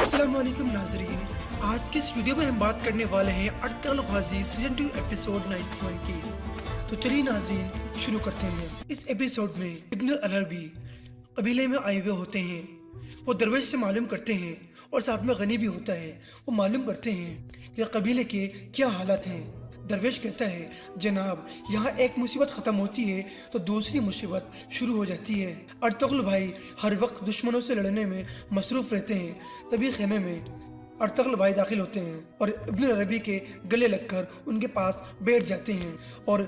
अस्सलामुअलैकुम नाज़रीन, आज की इस वीडियो में हम बात करने वाले हैं अर्तुगरुल गाज़ी सीजन 2 एपिसोड 91 की। तो चलिए नाज़रीन शुरू करते हैं। इस एपिसोड में इब्न अल-अरबी कबीले में आए हुए होते हैं। वो दरवेश से मालूम करते हैं और साथ में गनी भी होता है। वो मालूम करते हैं कि कबीले के क्या हालात हैं। दरवेश कहता है, जनाब यहाँ एक मुसीबत ख़त्म होती है तो दूसरी मुसीबत शुरू हो जाती है। अर्तुगरुल भाई हर वक्त दुश्मनों से लड़ने में मसरूफ़ रहते हैं। तभी खेमे में अर्तुगरुल भाई दाखिल होते हैं और इब्न अरबी के गले लगकर उनके पास बैठ जाते हैं और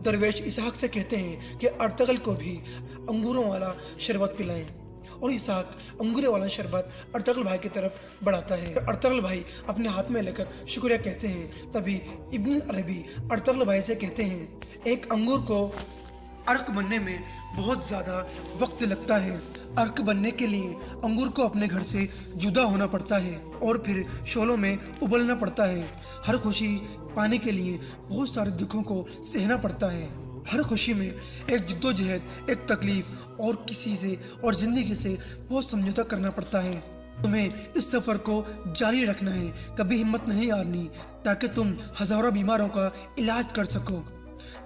दरवेश इसहाक से कहते हैं कि अर्तुगरुल को भी अंगूरों वाला शरबत पिलाएं। और इसहाक अंगूरे वाला शरबत अर्तुगरुल भाई की तरफ बढ़ाता है। अर्तुगरुल भाई अपने हाथ में लेकर शुक्रिया कहते हैं। तभी इब्न अरबी अर्तुगरुल भाई से कहते हैं, एक अंगूर को अर्क बनने में बहुत ज़्यादा वक्त लगता है। अर्क बनने के लिए अंगूर को अपने घर से जुदा होना पड़ता है और फिर शोलों में उबलना पड़ता है। हर खुशी पाने के लिए बहुत सारे दुखों को सहना पड़ता है। हर खुशी में एक जिद्दोजहद, एक तकलीफ और किसी से और ज़िंदगी से बहुत समझौता करना पड़ता है। तुम्हें इस सफ़र को जारी रखना है, कभी हिम्मत नहीं हारनी, ताकि तुम हज़ारों बीमारों का इलाज कर सको।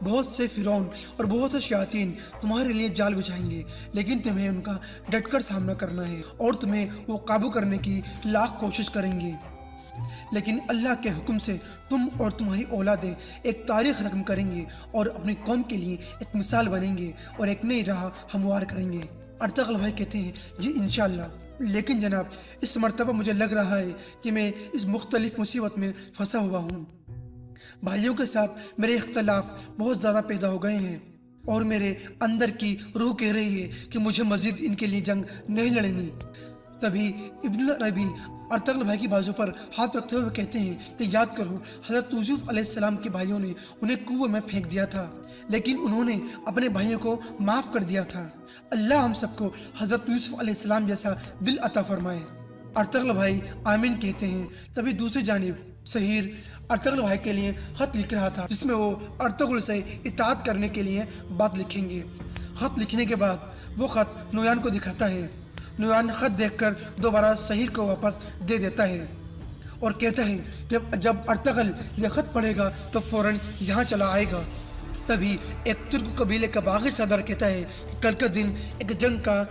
बहुत से फिरौन और बहुत से शयातीन तुम्हारे लिए जाल बिछाएंगे, लेकिन तुम्हें उनका डटकर सामना करना है और तुम्हें वो काबू करने की लाख कोशिश करेंगे। लेकिन अल्लाह के हुक्म से तुम और तुम्हारी औलादें एक तारीख रकम करेंगे और अपनी कौम के लिए एक मिसाल बनेंगे और एक नई राह हमवार करेंगे। अर्तुगरुल भाई कहते हैं, जी इंशाअल्लाह, लेकिन जनाब इस मर्तबा मुझे लग रहा है कि मैं इस मुख्तलिफ मुसीबत में फंसा हुआ हूँ। भाइयों के साथ मेरे इख्तलाफ बहुत ज़्यादा पैदा हो गए हैं और मेरे अंदर की रूह कह रही है कि मुझे मज़ीद इनके लिए जंग नहीं लड़नी। तभी इब्न अरबी अर्तुगरुल भाई की बाजू पर हाथ रखते हुए कहते हैं कि याद करो, हज़रत यूसुफ अलैहिस्सलाम के भाइयों ने उन्हें कुएं में फेंक दिया था, लेकिन उन्होंने अपने भाइयों को माफ़ कर दिया था। अल्लाह हम सबको हज़रत यूसुफ अलैहिस्सलाम जैसा दिल अता फरमाए। अर्तुगरुल भाई आमीन कहते हैं। तभी दूसरी जानिब सहीर अर्तुगरुल भाई के लिए ख़त लिख रहा था, जिसमें वो अर्तुगरुल से इताअत करने के लिए बात लिखेंगे। ख़त लिखने के बाद वो ख़त नोयान को दिखाता है। नोयान ख़त देखकर दोबारा सहीर को वापस दे देता है और कहता है कि जब अर्तुगरुल ये ख़त पढ़ेगा तो फ़ौरन यहाँ चला आएगा। तभी एक तुर्क कबीले का बागी सरदार कहता है कि कल का दिन एक जंग का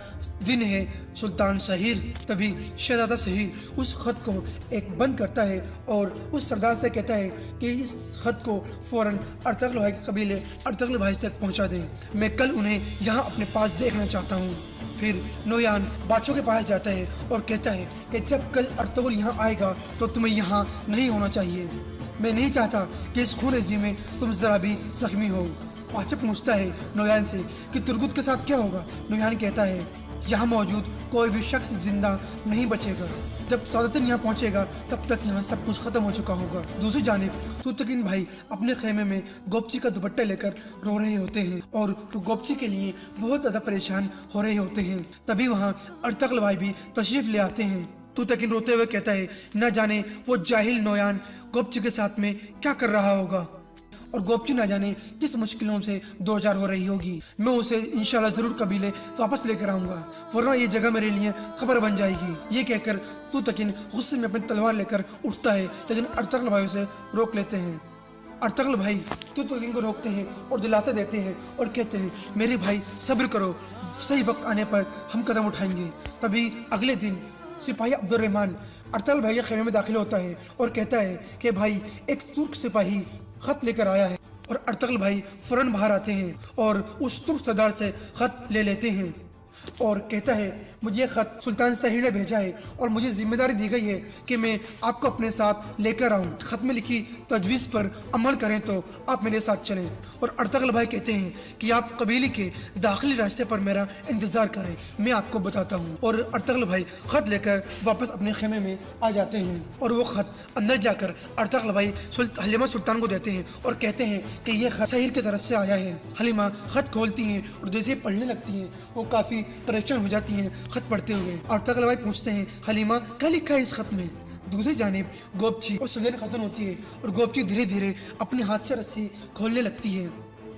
दिन है सुल्तान सहीर। तभी शहजादा सहीर उस ख़त को एक बंद करता है और उस सरदार से कहता है कि इस ख़त को फ़ौरन अर्तुगरुल भाई के कबीले अर्तुगरुल भाई तक पहुंचा दें। मैं कल उन्हें यहाँ अपने पास देखना चाहता हूँ। फिर नोयान बादशाह के पास जाता है और कहता है कि जब कल अर्तुगरुल यहाँ आएगा तो तुम्हें यहाँ नहीं होना चाहिए। मैं नहीं चाहता कि इस खून-रेज़ी में तुम जरा भी जख्मी हो। आसिफ पूछता है नोयान से कि तुर्गुत के साथ क्या होगा। नोयान कहता है यहाँ मौजूद कोई भी शख्स जिंदा नहीं बचेगा। जब सादतन यहाँ पहुँचेगा तब तक यहाँ सब कुछ खत्म हो चुका होगा। दूसरी जानिब तुतकीन भाई अपने खेमे में गोपची का दुपट्टा लेकर रो रहे होते हैं और वो गोपची के लिए बहुत ज्यादा परेशान हो रहे होते हैं। तभी वहाँ अर्तगल भाई भी तशरीफ ले आते हैं। तुतकीन रोते हुए कहता है न जाने वो जाहिल नोयान गोपची के साथ में क्या कर रहा होगा और गोपची न जाने किस मुश्किलों से दो चार हो रही होगी। मैं उसे इंशाल्लाह जरूर कबीले वापस लेकर आऊंगा, वरना ये जगह मेरे लिए खबर बन जाएगी। ये कहकर तुतकीन गुस्से में अपनी तलवार लेकर उठता है, लेकिन अर्तगल भाई उसे रोक लेते हैं। अर्तगल भाई तुतकीन को रोकते हैं और दिलासा देते हैं और कहते हैं मेरे भाई सब्र करो, सही वक्त आने पर हम कदम उठाएंगे। तभी अगले दिन सिपाही अब्दुर्रहमान अर्तगल भाई के खेमे में दाखिल होता है और कहता है कि भाई एक तुर्क सिपाही खत लेकर आया है। और अर्तगल भाई फौरन बाहर आते हैं और उस तुर्क सरदार से खत ले लेते हैं और कहता है मुझे खत सुल्तान सहीर ने भेजा है और मुझे जिम्मेदारी दी गई है कि मैं आपको अपने साथ लेकर आऊं। खत में लिखी तजवीज़ पर अमल करें तो आप मेरे साथ चलें। और अर्तगल भाई कहते हैं कि आप कबीले के दाखिली रास्ते पर मेरा इंतजार करें, मैं आपको बताता हूँ। और अर्तगल भाई खत लेकर वापस अपने खेमे में आ जाते हैं और वो खत अंदर जाकर अर्तगल भाई हलीमा सुल्तान को देते हैं और कहते हैं कि ये खत सहीर की तरफ से आया है। हलीमा खत खोलती हैं और जैसे पढ़ने लगती हैं वो काफ़ी परेशान हो जाती हैं खत पढ़ते हुए। अर्तगल भाई पूछते हैं हलीमा क्या लिखा है इस खत में। दूसरी जानिब गोपची और सुलेन खत्म होती है और गोपची धीरे धीरे अपने हाथ से रस्सी खोलने लगती है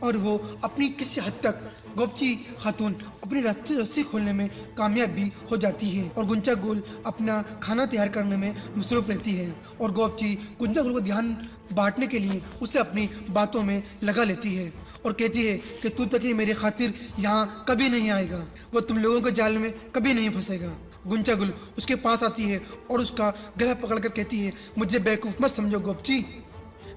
और वो अपनी किसी हद तक गोपची खातून अपनी रस्सी खोलने में कामयाब भी हो जाती है और गुंचा गुल अपना खाना तैयार करने में मसरूफ रहती है। और गोपची गुंचा गुल को ध्यान बांटने के लिए उसे अपनी बातों में लगा लेती है और कहती है कि तू तक मेरी खातिर यहाँ कभी नहीं आएगा, वो तुम लोगों के जाल में कभी नहीं फंसेगा। गुंचा गुल उसके पास आती है और उसका गला पकड़कर कहती है मुझे बेवकूफ़ मत समझो गोपची,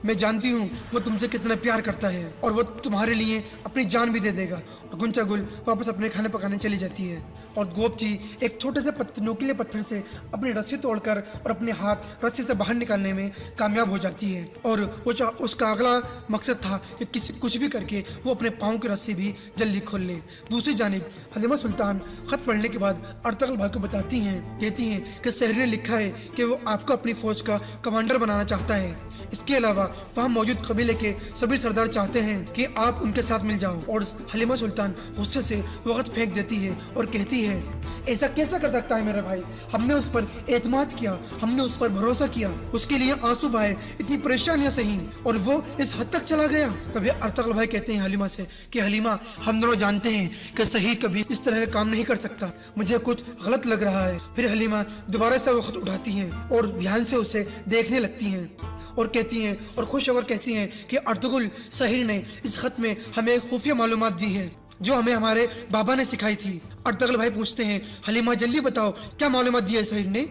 मैं जानती हूँ वो तुमसे कितना प्यार करता है और वो तुम्हारे लिए अपनी जान भी दे देगा। और गुंचा गुल वापस अपने खाने पकाने चली जाती है और गोपची एक छोटे से नोकीले पत्थर से अपनी रस्सी तोड़कर और अपने हाथ रस्सी से बाहर निकालने में कामयाब हो जाती है। और वो उसका अगला मकसद था कि कुछ भी करके वो अपने पाँव की रस्सी भी जल्दी खोल ले। दूसरी जानिब हलीमा सुल्तान खत पढ़ने के बाद अर्तगल भाई को बताती हैं, कहती हैं कि सहीर ने लिखा है कि वो आपको अपनी फौज का कमांडर बनाना चाहता है। इसके अलावा वहाँ मौजूद कबीले के सभी सरदार चाहते हैं कि आप उनके साथ मिल जाओ। और हलीमा सुल्तान गुस्से से वक्त फेंक देती है और कहती है ऐसा कैसा कर सकता है मेरा भाई, हमने उस पर एतमाद किया, हमने उस पर भरोसा किया, उसके लिए आंसू बहाए, इतनी परेशानियां सही और वो इस हद तक चला गया। तभी अर्तगल भाई कहते हैं हलीमा से कि हलीमा हम दोनों जानते हैं कि सही कभी इस तरह का काम नहीं कर सकता, मुझे कुछ गलत लग रहा है। फिर हलीमा दोबारा से वो खत उठाती हैं और ध्यान से उसे देखने लगती हैं और कहती हैं और खुश होकर कहती हैं कि अर्तुगरुल सहीर ने इस खत में हमें खुफिया मालूमात दी है जो हमें हमारे बाबा ने सिखाई थी। अर्तुगरुल भाई पूछते हैं हलीमा जल्दी बताओ क्या मालूमात दी है सहीर ने।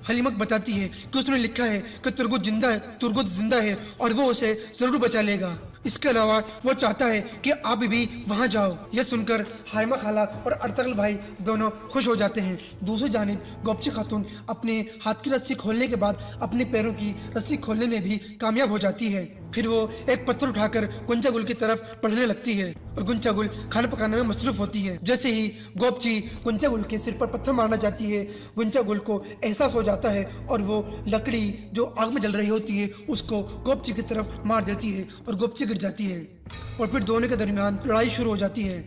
हलीमा बताती है कि उसने लिखा है कि तुर्गुत जिंदा है और वो उसे जरूर बचा लेगा। इसके अलावा वो चाहता है कि आप भी वहाँ जाओ। यह सुनकर हाइमा खाला और अर्तगल भाई दोनों खुश हो जाते हैं। दूसरी जानिब गोपची खातून अपने हाथ की रस्सी खोलने के बाद अपने पैरों की रस्सी खोलने में भी कामयाब हो जाती है। फिर वो एक पत्थर उठाकर गुंचा गुल की तरफ बढ़ने लगती है और गुंचा गुल खाना पकाने में मसरूफ होती है। जैसे ही गोपची गुंचा गुल के सिर पर पत्थर मारना चाहती है, गुंचा गुल को एहसास हो जाता है और वो लकड़ी जो आग में जल रही होती है उसको गोपची की तरफ मार देती है और गोपची गिर जाती है। और फिर दोनों के दरमियान लड़ाई शुरू हो जाती है।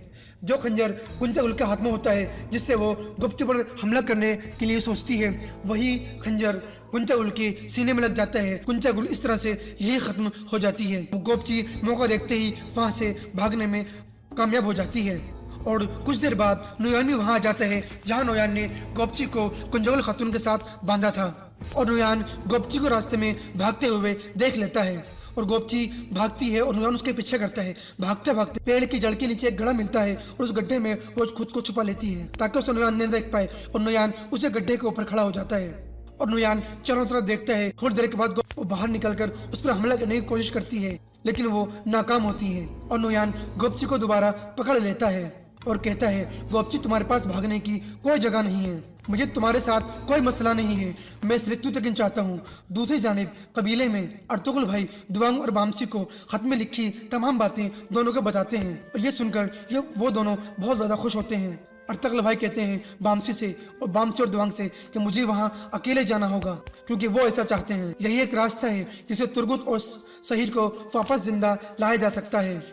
जो खंजर गुंचा गुल के हाथ में होता है जिससे वो गोपची पर हमला करने के लिए सोचती है, वही खंजर गुंचा गुल के सीने में लग जाता है। गुंचा गुल इस तरह से यही खत्म हो जाती है। वो गोपची मौका देखते ही वहाँ से भागने में कामयाब हो जाती है। और कुछ देर बाद नोयान भी वहाँ आ जाता है जहाँ नोयान ने गोपची को गुंचा गुल खातून के साथ बांधा था। और नोयान गोपची को रास्ते में भागते हुए देख लेता है और गोपची भागती है और नोयान उसके पीछे करता है। भागते भागते पेड़ की जड़ के नीचे एक गड्ढा मिलता है और उस गड्ढे में वो खुद को छुपा लेती है ताकि उसे नोयान न देख पाए। और नोयान उसे गड्ढे के ऊपर खड़ा हो जाता है और नोयान चारों तरफ देखता है। थोड़ी देर के बाद वो बाहर निकलकर उस पर हमला करने की कोशिश करती है लेकिन वो नाकाम होती है और नोयान गोपची को दोबारा पकड़ लेता है और कहता है गोपची तुम्हारे पास भागने की कोई जगह नहीं है, मुझे तुम्हारे साथ कोई मसला नहीं है, मैं सिर्फ तू चाहता हूँ। दूसरी जानिब कबीले में अर्तुगरुल भाई दुआंग और बामसी को खत में लिखी तमाम बातें दोनों को बताते हैं और ये सुनकर वो दोनों बहुत ज़्यादा खुश होते हैं। अर्तुगरुल भाई कहते हैं बामसी और दुआंग से कि मुझे वहाँ अकेले जाना होगा क्योंकि वो ऐसा चाहते हैं। यही एक रास्ता है जिससे तुर्गुत और शहीद को वापस जिंदा लाया जा सकता है।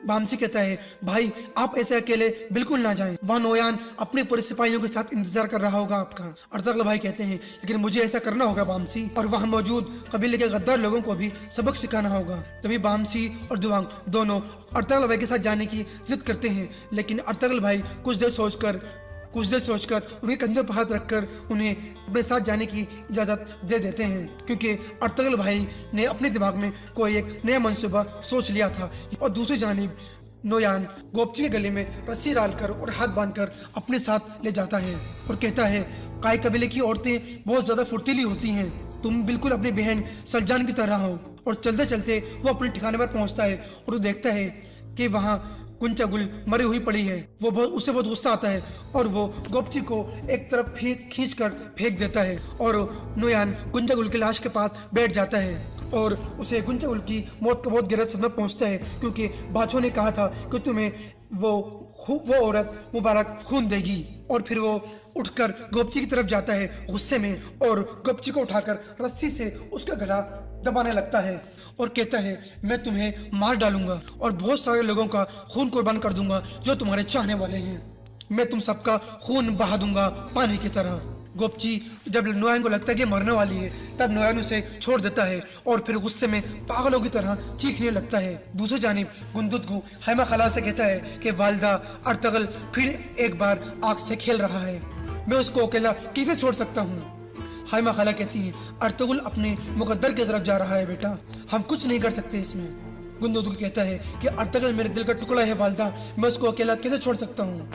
बामसी कहता है भाई आप ऐसे अकेले बिल्कुल ना जाएं, वहाँ नोयान अपने पूरे सिपाहियों के साथ इंतजार कर रहा होगा आपका। अर्तुगरुल भाई कहते हैं लेकिन मुझे ऐसा करना होगा बामसी, और वहाँ मौजूद कबीले के गद्दार लोगों को भी सबक सिखाना होगा। तभी बामसी और दुआंग दोनों अर्तुगरुल भाई के साथ जाने की जिद करते हैं, लेकिन अर्तुगरुल भाई कुछ देर सोचकर उनके कंधे पर हाथ रखकर उन्हें अपने साथ जाने की इजाज़त दे देते हैं, क्योंकि अर्तुगरुल भाई ने अपने दिमाग में कोई एक नया मंसूबा सोच लिया था। और दूसरी जानिब नोयान गोपची के गले में रस्सी डालकर और हाथ बांधकर अपने साथ ले जाता है और कहता है काई कबीले की औरतें बहुत ज़्यादा फुर्तीली होती हैं, तुम बिल्कुल अपनी बहन सलजान की तरह हो। और चलते चलते वो अपने ठिकाने पर पहुँचता है और वो देखता है कि वहाँ गुंचागुल मरी हुई पड़ी है। उसे बहुत गुस्सा आता है और वो गोपची को एक तरफ खींचकर फेंक देता है और नोयान गुंचागुल की लाश के पास बैठ जाता है और उसे गुंचागुल की मौत का बहुत गहरा सदमा पहुंचता है, क्योंकि बादशाह ने कहा था कि तुम्हें वो औरत मुबारक खून देगी। और फिर वो उठकर गोपची की तरफ जाता है गुस्से में और गोपची को उठाकर रस्सी से उसका गला दबाने लगता है और कहता है मैं तुम्हें मार डालूंगा और बहुत सारे लोगों का खून कुर्बान कर दूंगा जो तुम्हारे चाहने वाले हैं, मैं तुम सबका खून बहा दूंगा पानी की तरह। गोपची जब नोयान को लगता है कि मरने वाली है तब नोयान उसे छोड़ देता है और फिर गुस्से में पागलों की तरह चीखने लगता है। दूसरी जानिब गुंदुदगु हैमा खला से कहता है कि वालिदा अर्तुगरुल फिर एक बार आग से खेल रहा है, मैं उसको अकेला कैसे छोड़ सकता हूँ। हैमा खला कहती है अर्तुगरुल अपने मुकद्दर की तरफ जा रहा है बेटा, हम कुछ नहीं कर सकते इसमें। गुंदुदगु कहता है कि अर्तुगरुल मेरे दिल का टुकड़ा है वालिदा, मैं उसको अकेला कैसे छोड़ सकता हूँ।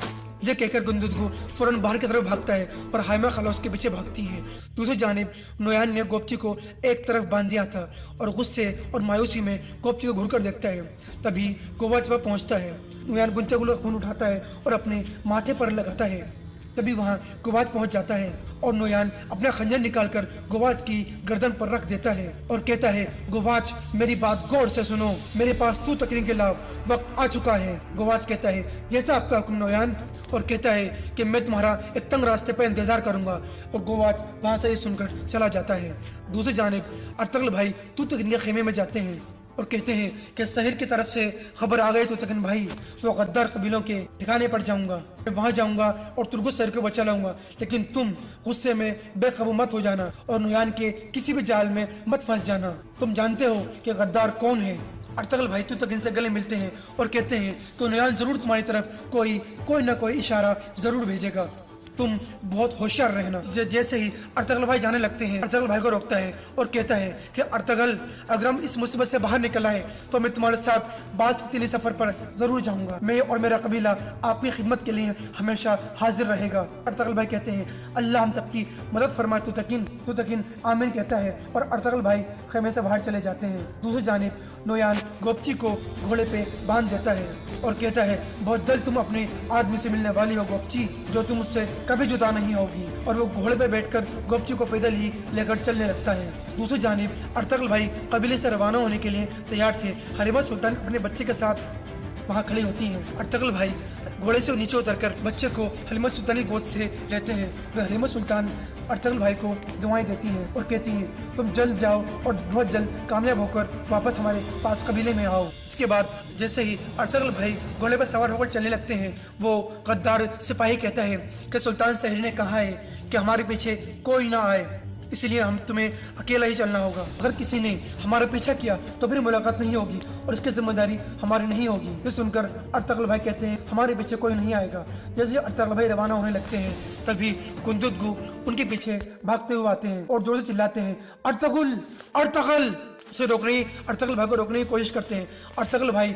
ये कहकर गुंदुदगु फौरन बाहर की तरफ भागता है और हैमा खला उसके पीछे भागती है। दूसरी जानिब नोयान ने गोपची को एक तरफ बांध दिया था और गुस्से और मायूसी में गोपची को घूरकर देखता है। तभी गोवाच वहाँ पहुँचता है। नोयान गुंचागुल का खून उठाता है और अपने माथे पर लगाता है। तभी वहाँ गोवाच पहुँच जाता है और नोयान अपना खंजर निकालकर गोवाच की गर्दन पर रख देता है और कहता है गोवाच मेरी बात गौर से सुनो, मेरे पास तू तकरीर के लाभ वक्त आ चुका है। गोवाच कहता है जैसा आपका हुक्म नोयान, और कहता है कि मैं तुम्हारा एक तंग रास्ते पर इंतजार करूंगा। और गोवाच वहाँ से ये सुनकर चला जाता है। दूसरी जानिब अर्तुगरुल भाई तू तकरीर के खेमे में जाते हैं और कहते हैं कि शहर की तरफ से खबर आ गई तो तकन भाई वो गद्दार कबीलों के ठिकाने पर जाऊंगा, मैं वहाँ जाऊंगा और तुर्गुत शहर को बचा लाऊंगा, लेकिन तुम गुस्से में बेकाबू मत हो जाना और नोयान के किसी भी जाल में मत फंस जाना। तुम जानते हो कि गद्दार कौन है। अर्तुगरुल भाई तू तकन से गले मिलते हैं और कहते हैं कि नोयान जरूर तुम्हारी तरफ कोई ना कोई इशारा जरूर भेजेगा, तुम बहुत होशियार रहना। जैसे ही अर्तुगरुल भाई जाने लगते हैं अर्तुगरुल भाई को रोकता है और कहता है कि अर्तुगरुल अगर हम इस मुसीबत से बाहर निकल आए तो मैं तुम्हारे साथ बातचीती सफर पर जरूर जाऊंगा, मैं और मेरा कबीला आपकी खिदमत के लिए हमेशा हाजिर रहेगा। अर्तुगरुल भाई कहते हैं अल्लाह हम सबकी मदद फरमाए, तू तकिन आमीन कहता है और अर्तुगरुल भाई खेमे से बाहर चले जाते हैं। दूसरी जानिब नोयान गोपची को घोड़े पे बांध देता है और कहता है बहुत जल्द तुम अपने आदमी से मिलने वाली हो गोपची, जो तुम उससे कभी जुदा नहीं होगी। और वो घोड़े पे बैठकर गोपची को पैदल ही लेकर चलने लगता है। दूसरी जानिब अर्तुगरुल भाई कबीले से रवाना होने के लिए तैयार थे। हलीमा सुल्तान अपने बच्चे के साथ वहाँ खड़ी होती हैं। अर्तुगरुल भाई घोड़े से नीचे उतरकर बच्चे को हलीमा सुल्तान की गोद से लेते हैं। तो हलीमा सुल्तान अर्तुगरुल भाई को दुआएं देती हैं और कहती हैं तुम जल्द जाओ और बहुत जल्द कामयाब होकर वापस हमारे पास कबीले में आओ। इसके बाद जैसे ही अर्तुगरुल भाई घोड़े पर सवार होकर चलने लगते हैं, वो गद्दार सिपाही कहता है कि सुल्तान शहरी ने कहा है कि हमारे पीछे कोई ना आए, इसीलिए हम तुम्हें अकेला ही चलना होगा। अगर किसी ने हमारा पीछा किया तो फिर मुलाकात नहीं होगी और इसकी जिम्मेदारी हमारी नहीं होगी। ये सुनकर अर्तुगरुल भाई कहते हैं हमारे पीछे कोई नहीं आएगा। जैसे अर्तुगरुल भाई रवाना होने लगते हैं तभी गुंदुदगु उनके पीछे भागते हुए आते हैं और जोर से चिल्लाते हैं, अर्तुगरुल अर्तुगरुल। उसे अर्तुगरुल भाई को रोकने की कोशिश करते हैं। अर्तुगरुल भाई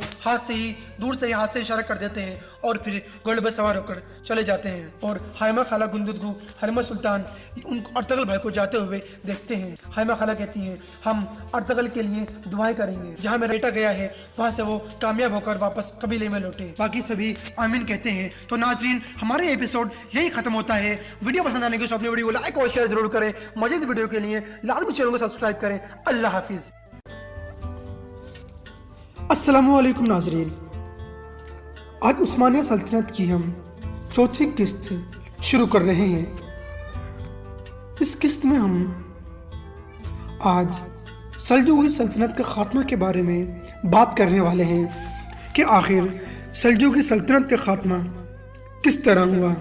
दूर से ही हाथ से इशारा कर देते हैं और फिर घोड़े पर सवार होकर चले जाते हैं। और हाइमा खाला गुंदुदगु हरिमा सुल्तान उन अर्तुगरुल भाई को जाते हुए देखते हैं। हाइमा खाला कहती हैं, हम अर्तुगरुल के लिए दुआएं करेंगे, जहाँ मेरा बेटा गया है वहाँ से वो कामयाब होकर वापस कबीले में लौटे। बाकी सभी आमीन कहते हैं। तो नाजरीन, हमारे एपिसोड यही खत्म होता है। वीडियो पसंद आने के बाद अपने वीडियो को लाइक और शेयर जरूर करें। मजीद वीडियो के लिए लाजमी चैनल को सब्सक्राइब करें। अल्लाह हाफिज। अस्सलामुअलैकुम नाजरीन, आज उस्मानिया सल्तनत की हम चौथी किस्त शुरू कर रहे हैं। इस किस्त में हम आज सल्जूकी सल्तनत के खात्मा के बारे में बात करने वाले हैं कि आखिर सल्जूकी सल्तनत का खात्मा किस तरह हुआ।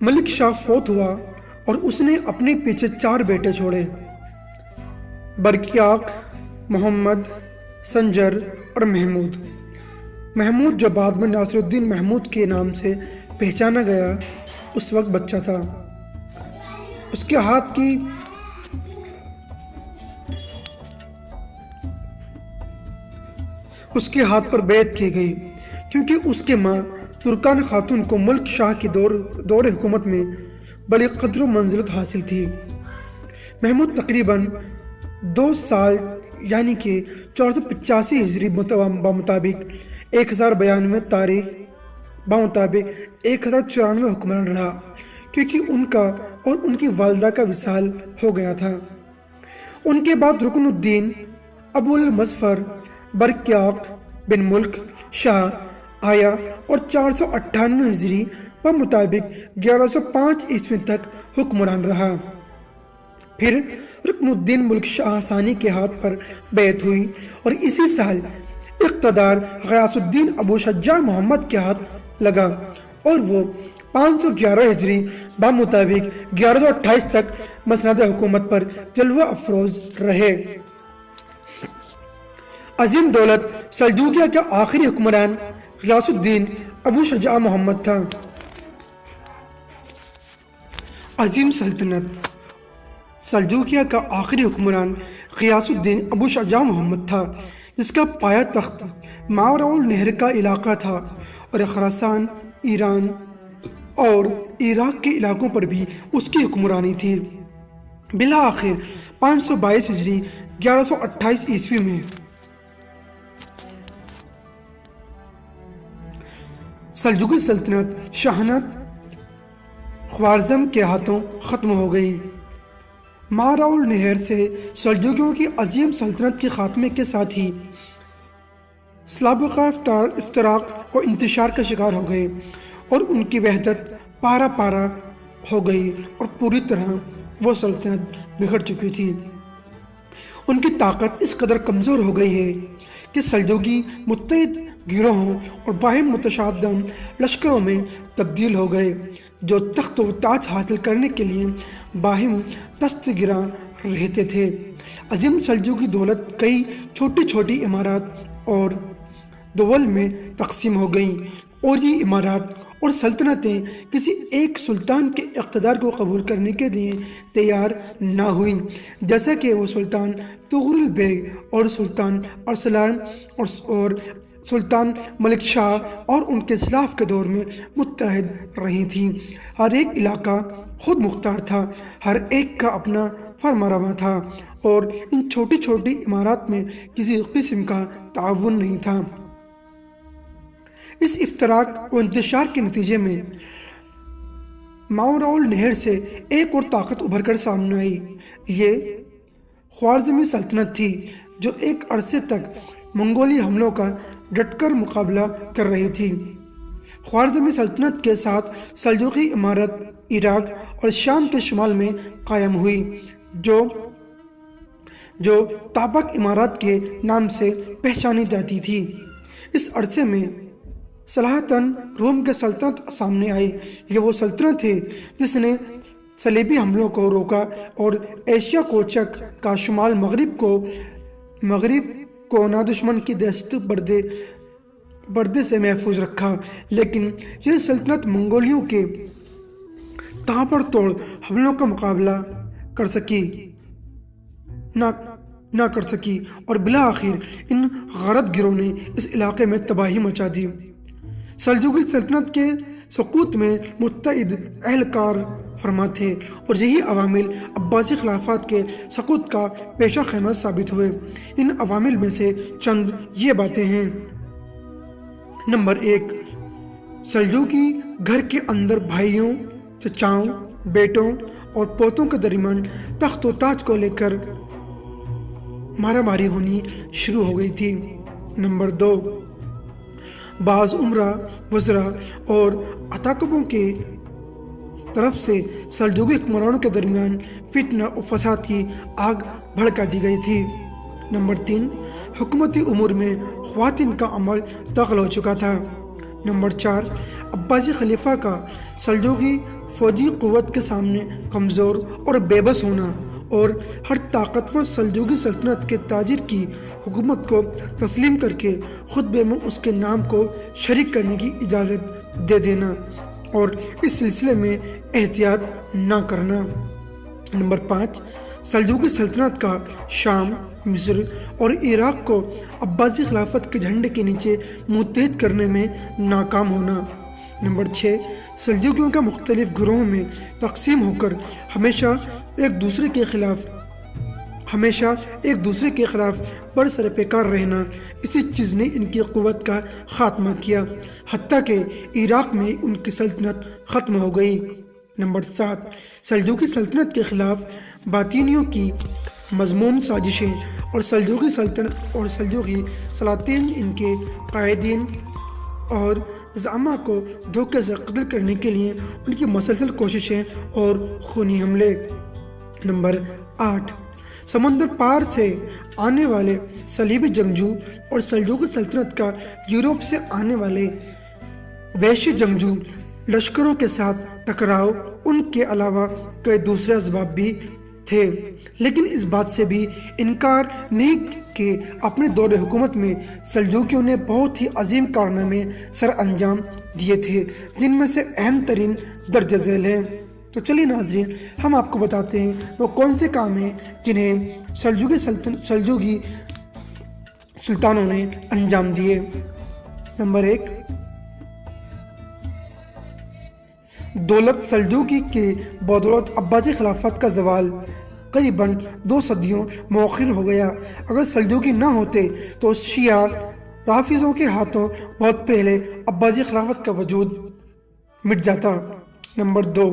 मलिक शाह फौत हुआ और उसने अपने पीछे 4 बेटे छोड़े, बरकियाक, मोहम्मद, संजर और महमूद जो बाद में नासिरुद्दीन महमूद के नाम से पहचाना गया, उस वक्त बच्चा था। उसके हाथ पर बैत की गई क्योंकि उसके माँ तुर्कान खातून को मलिक शाह की दौरे हुकूमत में बड़ी कद्र मंजिलत हासिल थी। महमूद तकरीबन 2 साल यानी कि 485 हिजरी मुताबिक 1092 तारीख मुताबिक 1094 हुक्मरान रहा, क्योंकि उनका और उनकी वालदा का विसाल हो गया था। उनके बाद रुकनुद्दीन अबुल मज़फ़र बरकियाक बिन मुल्क शाह आया और 498 हिजरी मुताबिक 1105 ईस्वी तक हुक्मरान रहा। फिर रुकनुद्दीन मुल्क शाह सानी के हाथ पर बैत हुई और इसी साल इक़्तिदार ग़ियासुद्दीन अबू शुजा मोहम्मद के हाथ लगा और वो 511 हिजरी मुताबिक 1128 तक मसनद हुकूमत पर जलवा अफरोज रहे। अजीम दौलत सल्जूकिया का आखिरी हुक्मरान ग़ियासुद्दीन अबू शुजा मोहम्मद था। अजीम सल्तनत सल्जूकिया का आखिरी हुक्मरान ग़ियासुद्दीन अबू शुजा मोहम्मद था, जिसका पाया तख्त मावराउल नहर का इलाका था और खुरासान, ईरान और इराक के इलाकों पर भी उसकी हुक्मरानी थी। बिला आखिर 522 हिजरी 1128 ईस्वी में सल्जूकी सल्तनत शाहनत ख्वारज़म के हाथों ख़त्म हो गई। मावराउल नहर से सल्जूकियों की अजीम सल्तनत के खात्मे के साथ ही स्लाबका इफ्तराक और इंतशार का शिकार हो गए और उनकी वहदत पारा पारा हो गई और पूरी तरह वो सल्तनत बिखर चुकी थी। उनकी ताकत इस कदर कमज़ोर हो गई है कि सल्जूकी मुत्तहिद गिरोहों और बाहिम मुतशाद्दम लश्करों में तब्दील हो गए, जो तख्त व ताज हासिल करने के लिए बाहिम दस्त गिरा रहते थे। अजीम सल्जूकी दौलत कई छोटी छोटी इमारात और दुवल में तकसीम हो गई और ये इमारात और सल्तनतें किसी एक सुल्तान के इक़्तिदार को कबूल करने के लिए तैयार ना हुई, जैसा कि वो सुल्तान तुगरुल बेग और सुल्तान अरसलान और सुल्तान मलिक शाह और उनके खिलाफ के दौर में मुत्तहिद रही थी। हर एक इलाका खुद मुख्तार था, हर एक का अपना फरमारवा था और इन छोटी छोटी इमारात में किसी किस्म का ताउन नहीं था। इस इफ्तराक व इंतशार के नतीजे में मावराउल नहर से एक और ताकत उभर कर सामने आई। ये ख्वारज़मी सल्तनत थी जो एक अरसे तक मंगोली हमलों का डटकर मुकाबला कर रही थी। ख्वारज़मी सल्तनत के साथ सल्जूकी इमारत इराक और शाम के शुमाल में कायम हुई, जो ताबक इमारत के नाम से पहचानी जाती थी। इस अरसे में सलाहतन रोम के सल्तनत सामने आई। ये वो सल्तनत थे जिसने सलीबी हमलों को रोका और एशिया कोचक का शुमाल मगरिब को नादुश्मन की दहशत बर्दे पर्दे से महफूज रखा, लेकिन यह सल्तनत मंगोलियों के ताबड़तोड़ हमलों का मुकाबला कर सकी ना कर सकी और बिला आखिर इन गरत गिरों ने इस इलाके में तबाही मचा दी। सल्जूकी सल्तनत के सुकूत में मुत्तहिद अहलकार फरमा थे और यही अवामिल अब्बासी खिलाफत के सुकूत का पेशा खैमत साबित हुए। इन अवामिल में से चंद ये बातें हैं। नंबर 1, सल्जूकी घर के अंदर भाइयों, चचाओं, बेटों और पोतों के दरमियान तख्त व ताज को लेकर मारामारी होनी शुरू हो गई थी। नंबर 2, बाज़ उमरा, वज़रा और अताकबों के तरफ से सल्जूकी हुक्मरानों के दरमियान फितना और फसाद की आग भड़का दी गई थी। नंबर 3, हुकूमती उमूर में ख्वातीन का अमल दखल हो चुका था। नंबर 4, अब्बासी खलीफा का सल्जूकी फौजी क़ुव्वत के सामने कमज़ोर और बेबस होना और हर ताकतवर सल्जूकी सल्तनत के ताजिर की हुकूमत को तस्लीम करके खुतबे में उसके नाम को शरीक करने की इजाज़त दे देना और इस सिलसिले में एहतियात ना करना। नंबर 5, सल्जूकी सल्तनत का शाम, मिस्र और इराक़ को अब्बासी खिलाफत के झंडे के नीचे मुत्तहिद करने में नाकाम होना। नंबर 6, सल्जूकियों का मुख्तलिफ गिरोहों में तकसीम होकर हमेशा एक दूसरे के खिलाफ बरसर पैकार रहना, इसी चीज़ ने इनकी क़ुव्वत का ख़ात्मा किया, हत्ता कि इराक़ में उनकी सल्तनत ख़त्म हो गई। नंबर 7, सल्जूकी सल्तनत के ख़िलाफ़ बातिनियों की मज़मूम साजिशें और सल्जूकी सलातीन इनके कायदीन और ज़ामा को धोखे से कत्ल करने के लिए उनकी मसलसल कोशिशें और खूनी हमले। नंबर 8, समुंदर पार से आने वाले सलीबी जंगजू और सल्जूकी सल्तनत का यूरोप से आने वाले वैश्य जंगजू लश्करों के साथ टकराव, उनके अलावा कई दूसरे असबाब भी थे, लेकिन इस बात से भी इनकार नहीं कि अपने दौरे हुकूमत में सल्जूकियों ने बहुत ही अजीम कारनामे सर अंजाम दिए थे, जिनमें से अहम तरीन दर्ज झेल हैं। तो चलिए नाजरीन, हम आपको बताते हैं वो कौन से काम हैं जिन्हें सल्जूकी सुल्तानों ने अंजाम दिए। नंबर 1, दौलत सल्जूकी के बदौलत अब्बासी खिलाफत का जवाल करीबन 2 सदियों मौखिर हो गया। अगर सल्जूकी ना होते तो शिया राफिज़ों के हाथों बहुत पहले अब्बासी खिलाफत का वजूद मिट जाता। नंबर 2,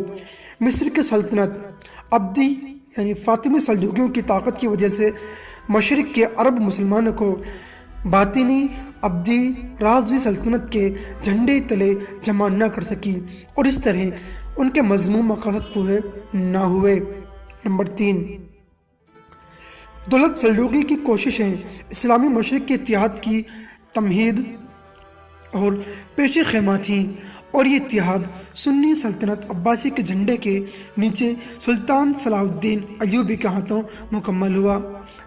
मिस्र की सल्तनत अब्दी यानी फातिमी सल्जूकियों की ताकत की वजह से मशरिक के अरब मुसलमानों को बातिनी अब्दी राफजी सल्तनत के झंडे तले जमा न कर सकी और इस तरह उनके मज़मूम मक़ासद पूरे ना हुए। नंबर 3, दौलत सल्जूकी की कोशिशें इस्लामी मशरिक के इत्तिहाद की तमहीद और पेश ख़ैमा थी और ये इत्तिहाद सुन्नी सल्तनत अब्बासी के झंडे के नीचे सुल्तान सलाहुद्दीन अय्यूबी के हाथों मुकम्मल हुआ।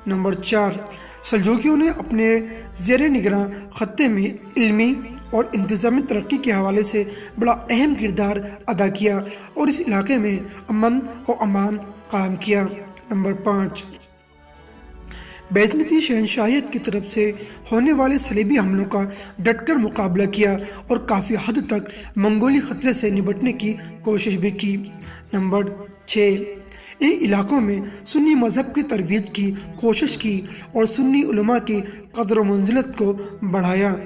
नंबर 4, सल्जूकियों ने अपने ज़ेर निगरां खत्ते में इल्मी और इंतज़ामी तरक्की के हवाले से बड़ा अहम किरदार अदा किया और इस इलाके में अमन और अमान कायम किया। नंबर 5, बैजंती शहनशाहियत की तरफ से होने वाले सलीबी हमलों का डटकर मुकाबला किया और काफ़ी हद तक मंगोली खतरे से निपटने की कोशिश भी की। नंबर 6, इन इलाकों में सुन्नी मज़हब की तरवीज की कोशिश की और सुन्नी उलमा की कदर व मंजिलत को बढ़ाया।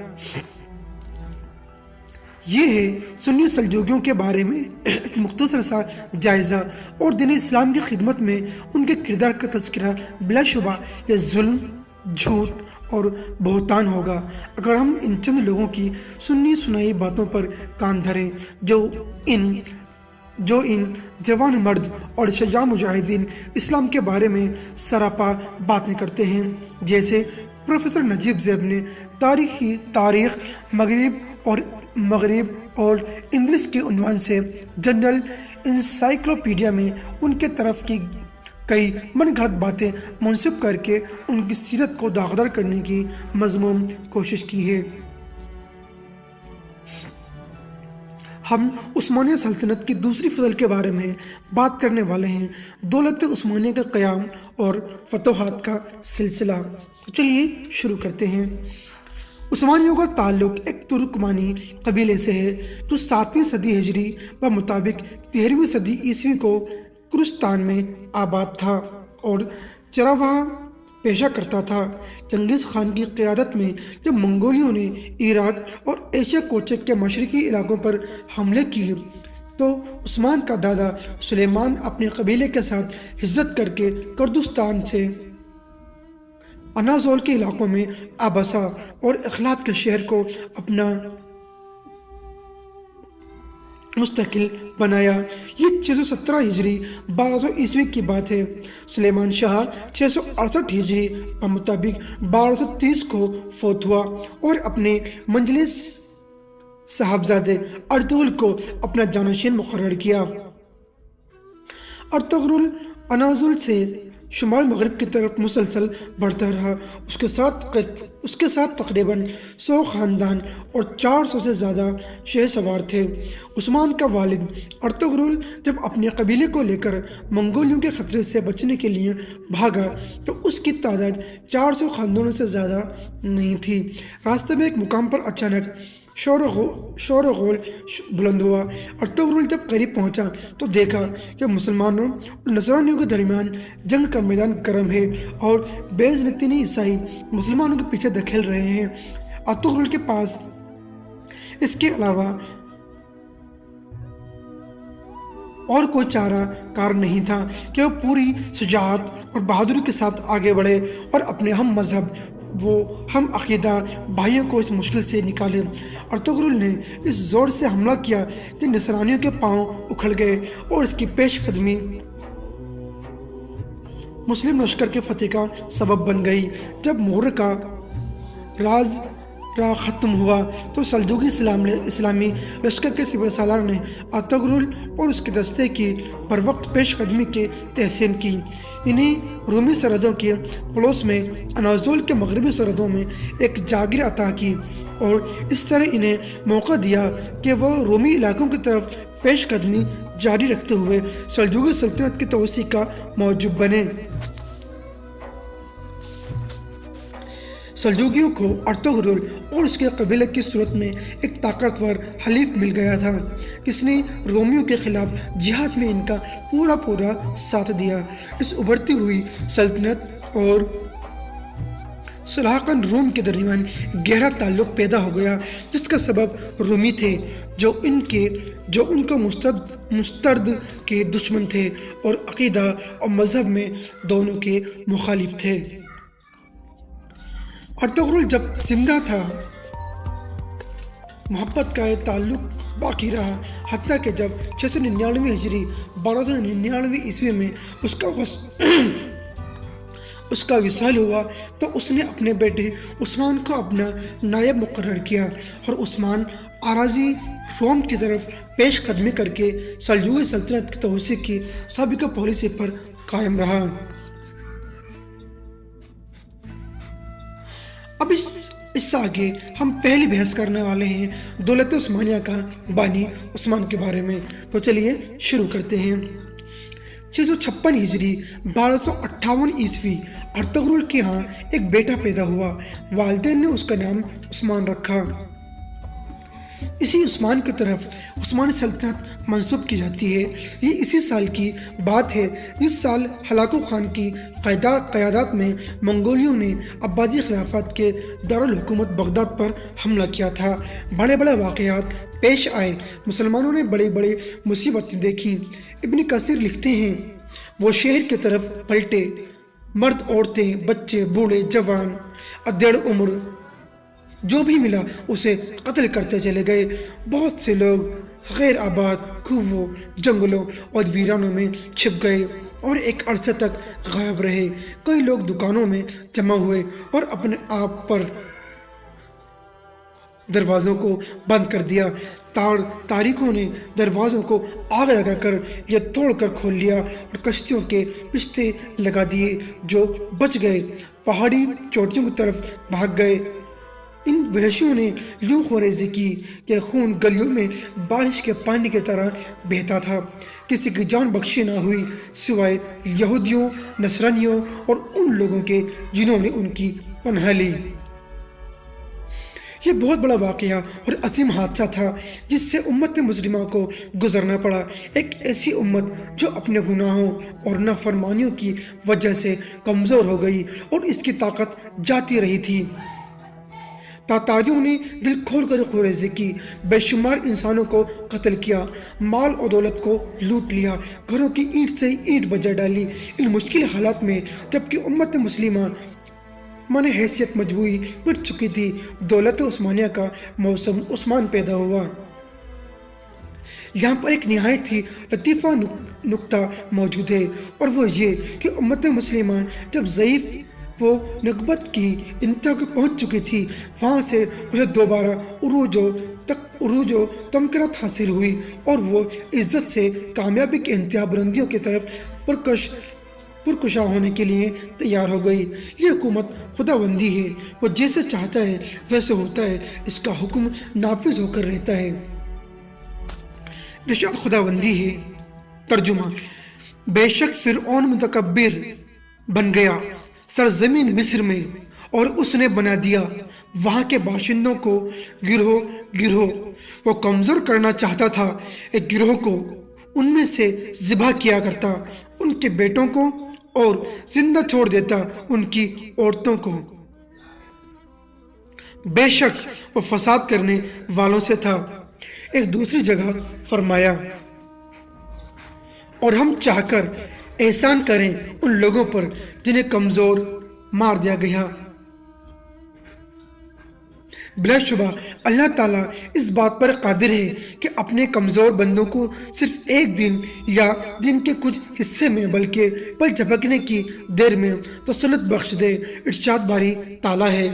ये है सुन्नी सल्जूकियों के बारे में एक मुख्तसर सा जायज़ा और दीन इस्लाम की खिदमत में उनके किरदार का तज़किरा बिलाशुबा ये जुल्म, झूठ और बहतान होगा अगर हम इन चंद लोगों की सुन्नी सुनाई बातों पर कान धरें जो इन जवान मर्द और शजा मुजाहिदीन इस्लाम के बारे में सरापा बातें करते हैं, जैसे प्रोफेसर नजीब ज़ैब ने तारीख़ मगरिब और इंग्लिश के उन्वान से जनरल इंसाइक्लोपीडिया में उनके तरफ की कई मनगढ़ंत बातें मुंसब करके उनकी सीरत को दागदार करने की मज़मूम कोशिश की है। ہم عثمانیہ سلطنت کی دوسری فصل کے بارے میں بات کرنے والے ہیں، دولت عثمانیہ کا قیام اور فتوحات کا سلسلہ۔ چلیے شروع کرتے ہیں۔ عثمانیوں کا تعلق ایک ترکمانی قبیلے سے ہے جو 7ویں صدی ہجری بمطابق 13ویں صدی عیسوی کو کرستان میں آباد تھا اور چراواہ پیشہ کرتا تھا۔ چنگیز خان کی قیادت میں جب منگولیوں نے عراق اور ایشیا کوچک کے مشرقی علاقوں پر حملے کیے تو عثمان کا دادا سلیمان اپنے قبیلے کے ساتھ ہجرت کر کے کردستان سے اناضول کے علاقوں میں آبسا اور اخلاط کے شہر کو اپنا مستقل بنایا۔ یہ 617 ہجری 1200 عیسوی کی بات ہے۔ سلیمان شاہ 668 ہجری بمطابق 1230 کو فوت ہوا اور اپنے منجلے صاحبزادے ارطغرل کو اپنا جانشین مقرر کیا۔ ارطغرل اناضول سے شمال مغرب کی طرف مسلسل بڑھتا رہا۔ اس کے ساتھ تقریباً 100 خاندان اور 400 سے زیادہ شہ سوار تھے۔ عثمان کا والد ارطغرل جب اپنے قبیلے کو لے کر منگولیوں کے خطرے سے بچنے کے لیے بھاگا تو اس کی تعداد 400 خاندانوں سے زیادہ نہیں تھی۔ راستے میں ایک مقام پر اچانک شور و غول بلند ہوا۔ ارطغرل جب قریب پہنچا تو دیکھا کہ مسلمانوں اور نصرانیوں کے درمیان جنگ کا میدان گرم ہے اور بیزنطین عیسائی مسلمانوں کے پیچھے دھکیل رہے ہیں۔ ارطغرل کے پاس اس کے علاوہ اور کوئی چارہ کار نہیں تھا کہ وہ پوری شجاعت اور بہادری کے ساتھ آگے بڑھے اور اپنے ہم مذہب ہم عقیدہ بھائیوں کو اس مشکل سے نکالے۔ ارطغرل نے اس زور سے حملہ کیا کہ نصرانیوں کے پاؤں اکھڑ گئے اور اس کی پیش قدمی مسلم لشکر کے فتح کا سبب بن گئی۔ جب مغر کا راز ختم ہوا تو سلجوقی اسلامی لشکر کے سپہ سالار نے ارطغرل اور اس کے دستے کی بروقت پیش قدمی کی تحسین کی۔ انہیں رومی سرحدوں کے پڑوس میں اناضول کے مغربی سرحدوں میں ایک جاگیر عطا کی اور اس طرح انہیں موقع دیا کہ وہ رومی علاقوں کی طرف پیش قدمی جاری رکھتے ہوئے سلجوقی سلطنت کی توسیع کا موجب بنے۔ سلجوقیوں کو ارطغرل اور اس کے قبیلے کی صورت میں ایک طاقتور حلیف مل گیا تھا جس نے رومیوں کے خلاف جہاد میں ان کا پورا ساتھ دیا۔ اس ابھرتی ہوئی سلطنت اور سلاحقن روم کے درمیان گہرا تعلق پیدا ہو گیا جس کا سبب رومی تھے جو ان کو مسترد کے دشمن تھے اور عقیدہ اور مذہب میں دونوں کے مخالف تھے۔ ارطغرل جب زندہ تھا محبت کا یہ تعلق باقی رہا حتیٰ کہ جب 699 ہجری 1299 عیسوی میں اس کا وصال ہوا تو اس نے اپنے بیٹے عثمان کو اپنا نائب مقرر کیا اور عثمان اراضی روم کی طرف پیش قدمی کر کے سلجوقی سلطنت کی توسیع کی سابقہ پالیسی پر قائم رہا۔ اب اس سے آگے ہم پہلی بحث کرنے والے ہیں دولت عثمانیہ کا بانی عثمان کے بارے میں۔ تو چلیے شروع کرتے ہیں۔ 656 ہجری 1258 عیسوی ارطغرل کے ہاں ایک بیٹا پیدا ہوا۔ والدین نے اس کا نام عثمان رکھا۔ اسی عثمان کی طرف عثمانی سلطنت منسوب کی جاتی ہے۔ یہ اسی سال کی بات ہے جس سال ہلاکو خان کی قیادت میں منگولیوں نے عباسی خلافت کے دارالحکومت بغداد پر حملہ کیا تھا۔ بڑے واقعات پیش آئے، مسلمانوں نے بڑی مصیبتیں دیکھیں۔ ابن کثیر لکھتے ہیں وہ شہر کی طرف پلٹے، مرد عورتیں بچے بوڑھے جوان ادھیڑ عمر جو بھی ملا اسے قتل کرتے چلے گئے۔ بہت سے لوگ غیر آباد کنووں جنگلوں اور ویرانوں میں چھپ گئے اور ایک عرصے تک غائب رہے۔ کئی لوگ دکانوں میں جمع ہوئے اور اپنے آپ پر دروازوں کو بند کر دیا۔ تاریخوں نے دروازوں کو آگ لگا کر یا توڑ کر کھول لیا اور کشتیوں کے رشتے لگا دیے۔ جو بچ گئے پہاڑی چوٹیوں کی طرف بھاگ گئے ان وحشیوں نے یوں خوریزی کی کہ خون گلیوں میں بارش کے پانی کی طرح بہتا تھا۔ کسی کی جان بخشی نہ ہوئی سوائے یہودیوں، نصرانیوں اور ان لوگوں کے جنہوں نے ان کی پناہ لی۔ یہ بہت بڑا واقعہ اور عظیم حادثہ تھا جس سے امت مسلمہ کو گزرنا پڑا، ایک ایسی امت جو اپنے گناہوں اور نافرمانیوں کی وجہ سے کمزور ہو گئی اور اس کی طاقت جاتی رہی تھی۔ تاتاریوں نے دل کھول کر خوریزی کی، بے شمار انسانوں کو قتل کیا، مال و دولت کو لوٹ لیا، گھروں کی اینٹ سے اینٹ بجا ڈالی۔ ان مشکل حالات میں جبکہ امت مسلمہ من حیثیت مجموعی مٹ چکی تھی، دولت عثمانیہ کا موسم عثمان پیدا ہوا۔ یہاں پر ایک نہایت ہی لطیفہ نکتہ موجود ہے، اور وہ یہ کہ امت مسلمہ جب ضعیف وہ نکبت کی انتہا کو پہنچ چکی تھی، وہاں سے اسے دوبارہ عروج و تمکنت حاصل ہوئی اور وہ عزت سے کامیابی کی انتہا بلندیوں کی طرف پرکشا ہونے کے لیے تیار ہو گئی۔ یہ حکومت خداوندی ہے، وہ جیسے چاہتا ہے ویسے ہوتا ہے، اس کا حکم نافذ ہو کر رہتا ہے۔ نشاد خداوندی ہے۔ ترجمہ: بے شک فرعون متکبر بن گیا سرزمین مصر میں، اور اس نے بنا دیا وہاں کے باشندوں کو گروہ گروہ۔ وہ کمزور کرنا چاہتا تھا ایک گروہ کو، ان میں سے ذبح کیا کرتا ان کے بیٹوں کو اور زندہ چھوڑ دیتا ان کی عورتوں کو۔ بے شک وہ فساد کرنے والوں سے تھا۔ ایک دوسری جگہ فرمایا، اور ہم چاہ کر احسان کریں ان لوگوں پر جنہیں کمزور مار دیا گیا۔ بلا شبہ اللہ تعالیٰ اس بات پر قادر ہے کہ اپنے کمزور بندوں کو صرف ایک دن یا دن کے کچھ حصے میں بلکہ پل جھپکنے کی دیر میں تسلط بخش دے۔ ارشاد باری تعالیٰ ہے،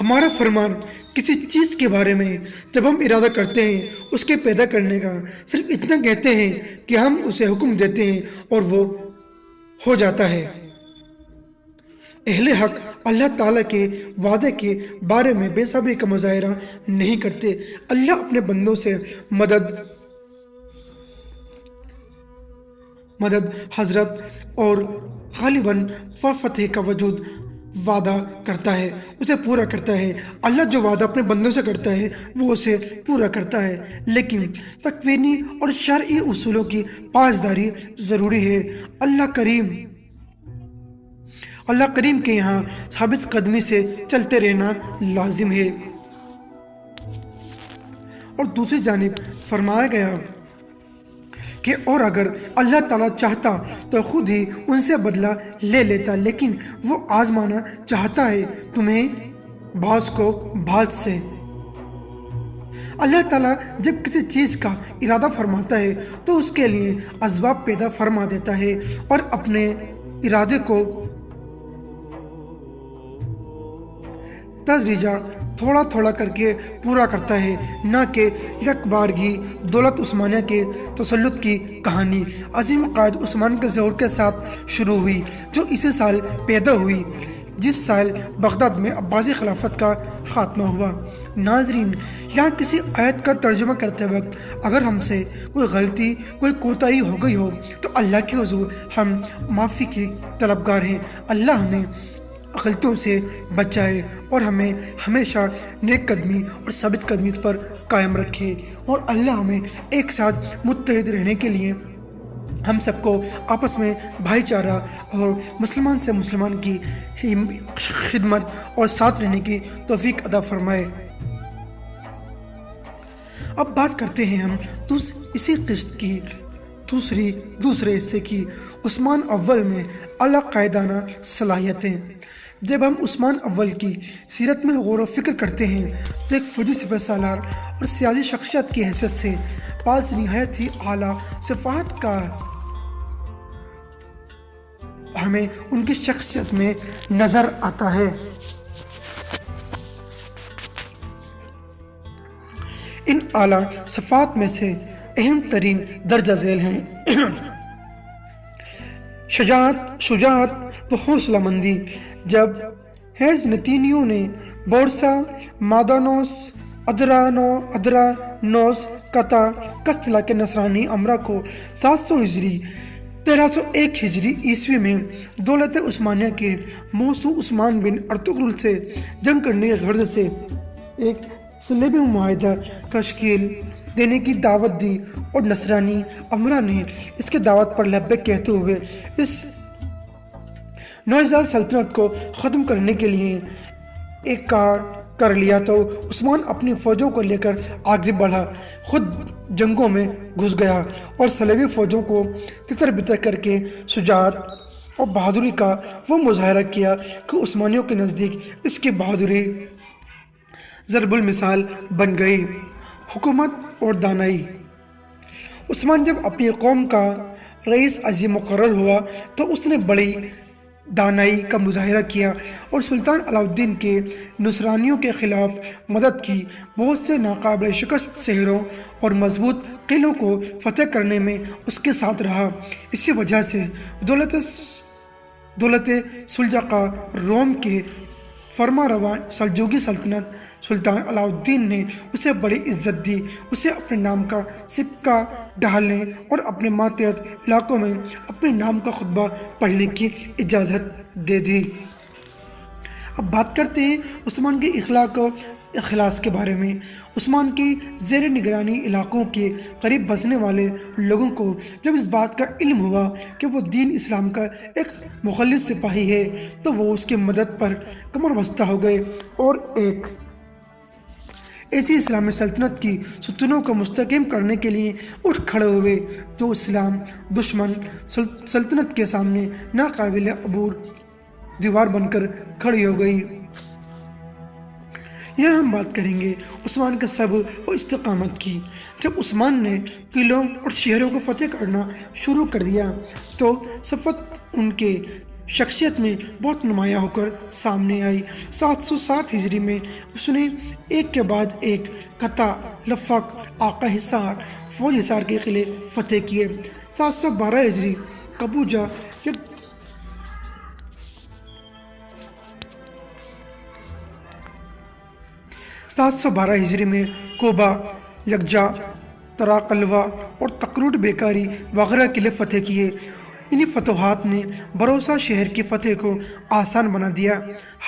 ہمارا فرمان کسی چیز کے بارے میں جب ہم ارادہ کرتے ہیں اس کے پیدا کرنے کا، صرف اتنا کہتے ہیں کہ ہم اسے حکم دیتے ہیں اور وہ ہو جاتا ہے۔ اہل حق اللہ تعالیٰ کے وعدے کے بارے میں بے صبری کا مظاہرہ نہیں کرتے۔ اللہ اپنے بندوں سے مدد حضرت اور غالباً فتح کا وجود وعدہ کرتا ہے، اسے پورا کرتا ہے۔ اللہ جو وعدہ اپنے بندوں سے کرتا ہے وہ اسے پورا کرتا ہے، لیکن تکوینی اور شرعی اصولوں کی پاسداری ضروری ہے۔ اللہ کریم کے یہاں ثابت قدمی سے چلتے رہنا لازم ہے۔ اور دوسری جانب فرمایا گیا کہ اور اگر اللہ تعالیٰ چاہتا تو خود ہی ان سے بدلہ لے لیتا، لیکن وہ آزمانا چاہتا ہے تمہیں بعض کو بعض سے۔ اللہ تعالیٰ جب کسی چیز کا ارادہ فرماتا ہے تو اس کے لیے اسباب پیدا فرما دیتا ہے اور اپنے ارادے کو تدریجا تھوڑا تھوڑا کر کے پورا کرتا ہے، نہ کہ یک بارگی۔ دولت عثمانیہ کے تسلط کی کہانی عظیم قائد عثمان کے ظہور کے ساتھ شروع ہوئی، جو اسی سال پیدا ہوئی جس سال بغداد میں عباسی خلافت کا خاتمہ ہوا۔ ناظرین، یہاں کسی آیت کا ترجمہ کرتے وقت اگر ہم سے کوئی غلطی، کوئی کوتاہی ہو گئی ہو تو اللہ کے حضور ہم معافی کے طلبگار ہیں۔ اللہ ہمیں غلطیوں سے بچائے اور ہمیں ہمیشہ نیک قدمی اور ثابت قدمی پر قائم رکھے، اور اللہ ہمیں ایک ساتھ متحد رہنے کے لیے ہم سب کو آپس میں بھائی چارہ اور مسلمان سے مسلمان کی خدمت اور ساتھ رہنے کی توفیق عطا فرمائے۔ اب بات کرتے ہیں ہم اسی قسط کی دوسرے حصے کی، عثمان اول میں اعلیٰ قائدانہ صلاحیتیں۔ جب ہم عثمان اول کی سیرت میں غور و فکر کرتے ہیں تو ایک فوجی سپہ سالار اور سیاسی شخصیت کی حیثیت سے بعض نہایت ہی اعلیٰ صفات کا ہمیں ان کی شخصیت میں نظر آتا ہے۔ ان اعلیٰ صفات میں سے اہم ترین درجہ ذیل ہیں: شجاعت و حوصلہ مندی۔ جب حیض نتینیوں نے بورسا، مادانوس، ادرانوس، قطع، کستلا کے نصرانی امرا کو 700 ہجری 1301 ہجری عیسوی میں دولت عثمانیہ کے موسو عثمان بن ارطغرل سے جنگ کرنے کے غرض سے ایک صلیبی معاہدہ تشکیل دینے کی دعوت دی، اور نصرانی امرا نے اس کے دعوت پر لبیک کہتے ہوئے اس نوزائیدہ سلطنت کو ختم کرنے کے لیے ایک کار کر لیا تو عثمان اپنی فوجوں کو لے کر آگے بڑھا، خود جنگوں میں گھس گیا اور صلیبی فوجوں کو تتر بتر کر کے شجاعت اور بہادری کا وہ مظاہرہ کیا کہ عثمانیوں کے نزدیک اس کی بہادری ضرب المثال بن گئی۔ حکومت اور دانائی۔ عثمان جب اپنی قوم کا رئیس عظیم مقرر ہوا تو اس نے بڑی دانائی کا مظاہرہ کیا اور سلطان علاء الدین کے نصرانیوں کے خلاف مدد کی، بہت سے ناقابل شکست شہروں اور مضبوط قلعوں کو فتح کرنے میں اس کے ساتھ رہا۔ اسی وجہ سے دولت سلجوقیہ روم کے فرما روا سلجوقی سلطنت سلطان علاء الدین نے اسے بڑی عزت دی، اسے اپنے نام کا سکہ ڈالنے اور اپنے ماتحت علاقوں میں اپنے نام کا خطبہ پڑھنے کی اجازت دے دی۔ اب بات کرتے ہیں عثمان کے اخلاق و اخلاص کے بارے میں۔ عثمان کی زیر نگرانی علاقوں کے قریب بسنے والے لوگوں کو جب اس بات کا علم ہوا کہ وہ دین اسلام کا ایک مخلص سپاہی ہے تو وہ اس کی مدد پر کمر بستہ ہو گئے اور ایک ایسی اسلامی سلطنت کی ستونوں کو مستحکم کرنے کے لیے اٹھ کھڑے ہوئے جو اسلام دشمن سلطنت کے سامنے ناقابل عبور دیوار بن کر کھڑی ہو گئی۔ یہاں ہم بات کریں گے عثمان کے صبر اور استقامت کی۔ جب عثمان نے قلعوں اور شہروں کو فتح کرنا شروع کر دیا تو صفت ان کے شخصیت میں بہت نمایاں ہو کر سامنے آئی۔ 707 ہجری میں اس نے ایک کے بعد ایک قطع، لفق، آقا حصار، فوج حصار کے قلعے فتح کیے۔ 712 ہجری کبوجہ 712 ہجری میں کوبہ، یکجا، تراقلوہ اور تقروٹ بیکاری وغیرہ قلعے فتح کیے۔ انہی فتوحات نے بروسا شہر کی فتح کو آسان بنا دیا۔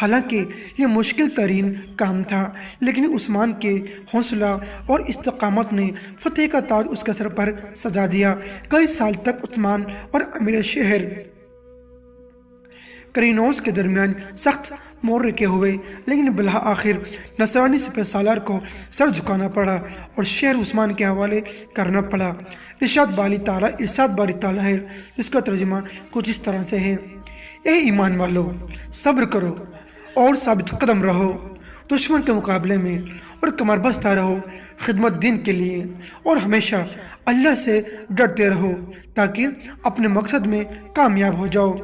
حالانکہ یہ مشکل ترین کام تھا، لیکن عثمان کے حوصلہ اور استقامت نے فتح کا تاج اس کے سر پر سجا دیا۔ کئی سال تک عثمان اور امیر شہر کرینوس کے درمیان سخت معرکے ہوئے، لیکن بالآخر نصرانی سپہ سالار کو سر جھکانا پڑا اور شہر عثمان کے حوالے کرنا پڑا۔ ارشاد باری تعالیٰ ہے، جس کا ترجمہ کچھ اس طرح سے ہے: اے ایمان والو، صبر کرو اور ثابت قدم رہو دشمن کے مقابلے میں، اور کمر بستہ رہو خدمت دین کے لیے، اور ہمیشہ اللہ سے ڈرتے رہو تاکہ اپنے مقصد میں کامیاب ہو جاؤ۔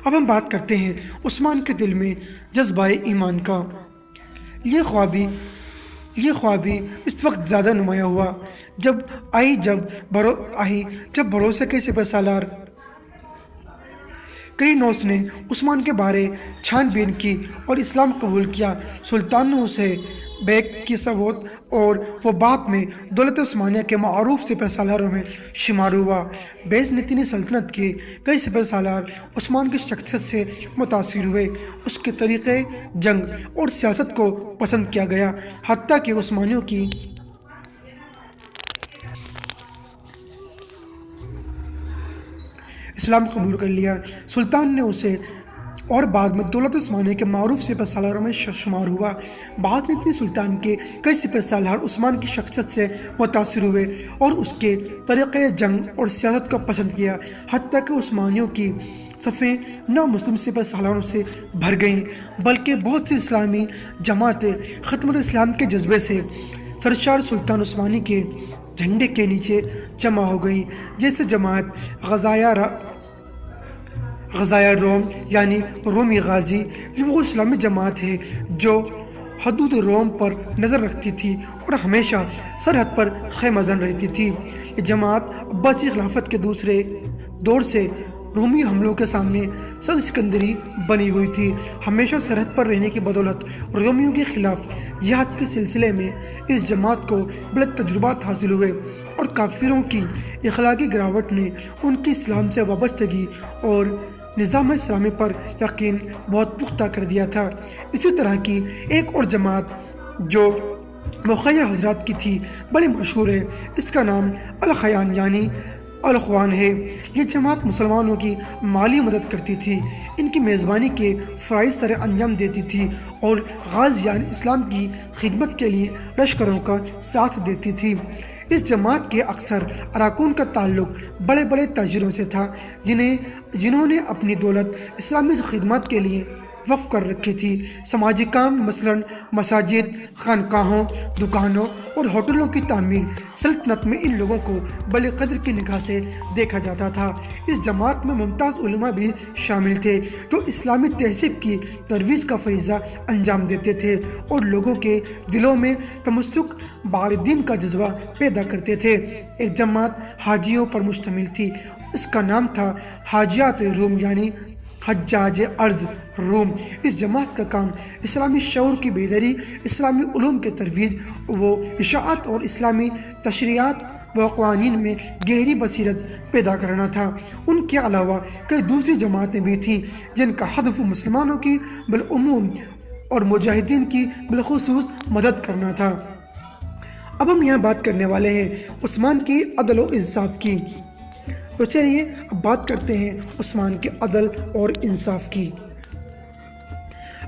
اب ہم بات کرتے ہیں عثمان کے دل میں جذبہ ایمان کا۔ یہ خوابی اس وقت زیادہ نمایاں ہوا جب بھروسے کے سپہ سالار کرینوس نے عثمان کے بارے چھان بین کی اور اسلام قبول کیا۔ سلطان نے اسے بیک کی ثبوت اور وہ بعد میں دولت عثمانیہ کے معروف سپہ سالاروں میں شمار ہوا۔ بیزنطینی سلطنت کے کئی سپہ سالار عثمان کی شخصیت سے متاثر ہوئے، اس کے طریقے جنگ اور سیاست کو پسند کیا گیا، حتیٰ کہ عثمانیوں کی اسلام قبول کر لیا۔ سلطان نے اسے اور بعد میں دولت عثمانیہ کے معروف سپہ سالاروں میں شمار ہوا۔ بیزنطینی سلطان کے کئی سپہ سالار عثمان کی شخصیت سے متاثر ہوئے اور اس کے طریقے جنگ اور سیاست کو پسند کیا، حتیٰ کہ عثمانیوں کی صفیں نہ مسلم سپہ سالاروں سے بھر گئیں، بلکہ بہت سی اسلامی جماعتیں خدمت اسلام کے جذبے سے سرشار سلطان عثمانی کے جھنڈے کے نیچے جمع ہو گئیں، جیسے جماعت غزایا روم یعنی رومی غازی۔ یہ وہ اسلامی جماعت ہے جو حدود روم پر نظر رکھتی تھی اور ہمیشہ سرحد پر خیمہ زن رہتی تھی۔ یہ جماعت عباسی خلافت کے دوسرے دور سے رومی حملوں کے سامنے صد سکندری بنی ہوئی تھی۔ ہمیشہ سرحد پر رہنے کی بدولت رومیوں کے خلاف جہاد کے سلسلے میں اس جماعت کو بڑے تجربات حاصل ہوئے اور کافروں کی اخلاقی گراوٹ نے ان کی اسلام سے وابستگی اور نظام اسلامی پر یقین بہت پختہ کر دیا تھا۔ اسی طرح کی ایک اور جماعت جو مخیر حضرات کی تھی بڑی مشہور ہے، اس کا نام الخیان یعنی الاخوان ہے۔ یہ جماعت مسلمانوں کی مالی مدد کرتی تھی، ان کی میزبانی کے فرائض طرح انجام دیتی تھی اور غازیان اسلام کی خدمت کے لیے لشکروں کا ساتھ دیتی تھی۔ اس جماعت کے اکثر اراکین کا تعلق بڑے بڑے تاجروں سے تھا جنہوں نے اپنی دولت اسلامی خدمات کے لیے وقف کر رکھی تھی۔ سماجی کام مثلاً مساجد، خانقاہوں، دکانوں اور ہوٹلوں کی تعمیر سلطنت میں ان لوگوں کو بڑی قدر کی نگاہ سے دیکھا جاتا تھا۔ اس جماعت میں ممتاز علماء بھی شامل تھے جو اسلامی تہذیب کی ترویج کا فریضہ انجام دیتے تھے اور لوگوں کے دلوں میں تمسک بار-دین کا جذبہ پیدا کرتے تھے۔ ایک جماعت حاجیوں پر مشتمل تھی، اس کا نام تھا حاجیات روم یعنی حجاج ارض روم۔ اس جماعت کا کام اسلامی شعور کی بیداری، اسلامی علوم کے ترویج و اشاعت اور اسلامی تشریعات و قوانین میں گہری بصیرت پیدا کرنا تھا۔ ان کے علاوہ کئی دوسری جماعتیں بھی تھیں جن کا ہدف مسلمانوں کی بالعموم اور مجاہدین کی بالخصوص مدد کرنا تھا۔ اب ہم یہاں بات کرنے والے ہیں عثمان کی عدل و انصاف کی۔ تو چلیے اب بات کرتے ہیں عثمان کے عدل اور انصاف کی۔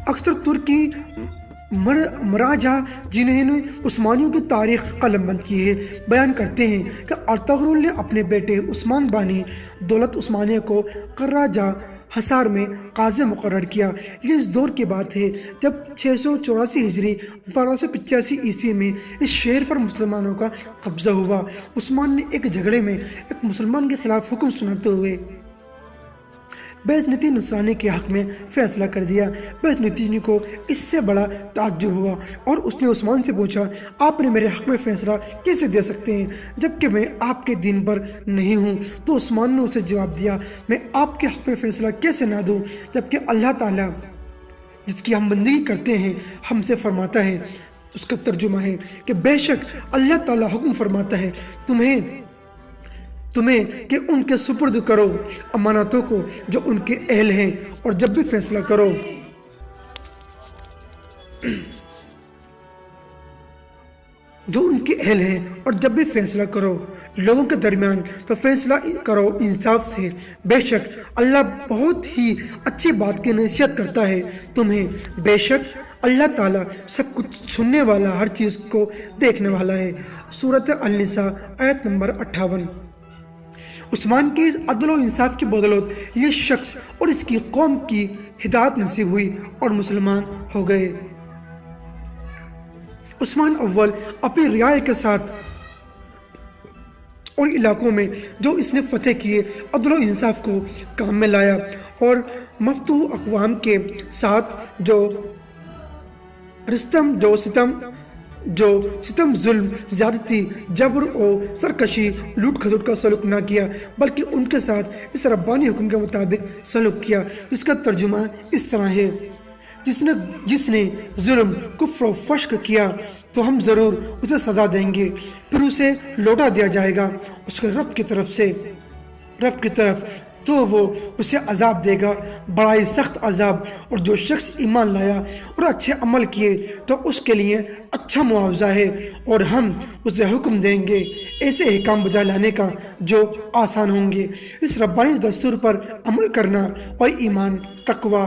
اکثر ترکی مراجع جنہوں نے عثمانیوں کی تاریخ قلم بند کی ہے بیان کرتے ہیں کہ ارطغرل نے اپنے بیٹے عثمان بانی دولت عثمانیہ کو قراجہ حصار میں قاضی مقرر کیا۔ یہ اس دور کی بات ہے جب 684 ہجری 1285 عیسوی میں اس شہر پر مسلمانوں کا قبضہ ہوا۔ عثمان نے ایک جھگڑے میں ایک مسلمان کے خلاف حکم سناتے ہوئے بیزنطی نصرانی کے حق میں فیصلہ کر دیا۔ بیزنطی کو اس سے بڑا تعجب ہوا اور اس نے عثمان سے پوچھا، آپ نے میرے حق میں فیصلہ کیسے دے سکتے ہیں جبکہ میں آپ کے دین پر نہیں ہوں؟ تو عثمان نے اسے جواب دیا، میں آپ کے حق میں فیصلہ کیسے نہ دوں جبکہ اللہ تعالیٰ جس کی ہم بندگی کرتے ہیں ہم سے فرماتا ہے۔ اس کا ترجمہ ہے کہ بے شک اللہ تعالیٰ حکم فرماتا ہے تمہیں کہ ان کے سپرد کرو امانتوں کو جو ان کے اہل ہیں، اور جب بھی فیصلہ کرو لوگوں کے درمیان تو فیصلہ کرو انصاف سے، بے شک اللہ بہت ہی اچھی بات کی نصیحت کرتا ہے تمہیں، بے شک اللہ تعالیٰ سب کچھ سننے والا، ہر چیز کو دیکھنے والا ہے۔ سورۃ النساء آیت نمبر 58۔ عثمان کے اس عدل و انصاف کی بدولت یہ شخص اور اس کی قوم کی ہدایت نصیب ہوئی اور مسلمان ہو گئے۔ عثمان اول اپنی رعایا کے ساتھ اور علاقوں میں جو اس نے فتح کیے عدل و انصاف کو کام میں لایا اور مفتوح اقوام کے ساتھ جو ستم ظلم زیادتی جبر و سرکشی لوٹ کھسوٹ کا سلوک نہ کیا بلکہ ان کے ساتھ اس ربانی حکم کے مطابق سلوک کیا، جس کا ترجمہ اس طرح ہے، جس نے ظلم کفر و فسق کیا تو ہم ضرور اسے سزا دیں گے، پھر اسے لوٹا دیا جائے گا اس کے رب کی طرف تو وہ اسے عذاب دے گا، بڑا ہی سخت عذاب، اور جو شخص ایمان لایا اور اچھے عمل کیے تو اس کے لیے اچھا معاوضہ ہے، اور ہم اسے حکم دیں گے ایسے احکام بجا لانے کا جو آسان ہوں گے۔ اس ربانی دستور پر عمل کرنا اور ایمان، تقوی،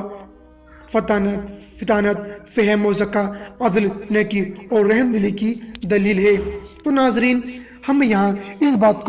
فطانت، فہم و ذکا، عدل، نیکی اور رحم دلی کی دلیل ہے۔ تو ناظرین، ہم یہاں اس بات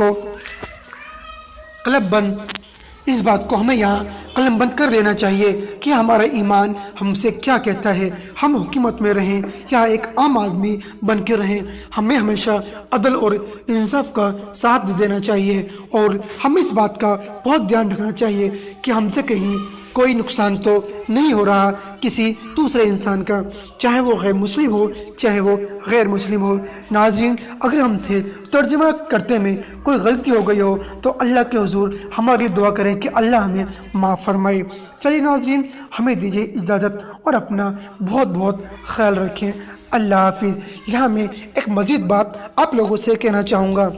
کو ہمیں یہاں قلم بند کر لینا چاہیے کہ ہمارا ایمان ہم سے کیا کہتا ہے۔ ہم حکومت میں رہیں یا ایک عام آدمی بن کے رہیں، ہمیں ہمیشہ عدل اور انصاف کا ساتھ دینا چاہیے، اور ہم اس بات کا بہت دھیان رکھنا چاہیے کہ ہم سے کہیں کوئی نقصان تو نہیں ہو رہا کسی دوسرے انسان کا، چاہے وہ غیر مسلم ہو چاہے وہ غیر مسلم ہو۔ ناظرین، اگر ہم سے ترجمہ کرتے میں کوئی غلطی ہو گئی ہو تو اللہ کے حضور ہماری دعا کریں کہ اللہ ہمیں معاف فرمائے۔ چلیے ناظرین، ہمیں دیجیے اجازت اور اپنا بہت بہت خیال رکھیں۔ اللہ حافظ۔ یہاں میں ایک مزید بات آپ لوگوں سے کہنا چاہوں گا،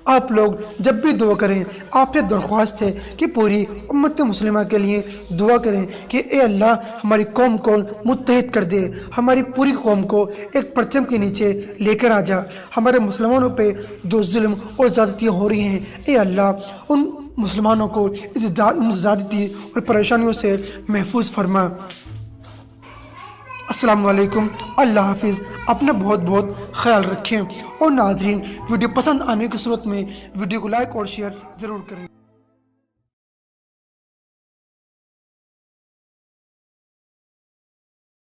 آپ لوگ جب بھی دعا کریں آپ سے درخواست ہے کہ پوری امت مسلمہ کے لیے دعا کریں کہ اے اللہ ہماری قوم کو متحد کر دے، ہماری پوری قوم کو ایک پرچم کے نیچے لے کر آ جا۔ ہمارے مسلمانوں پہ جو ظلم اور زیادتیاں ہو رہی ہیں، اے اللہ ان مسلمانوں کو اس زیادتی اور پریشانیوں سے محفوظ فرما۔ السلام علیکم، اللہ حافظ، اپنا بہت بہت خیال رکھیں۔ اور ناظرین، ویڈیو پسند آنے کی صورت میں ویڈیو کو لائک اور شیئر ضرور کریں۔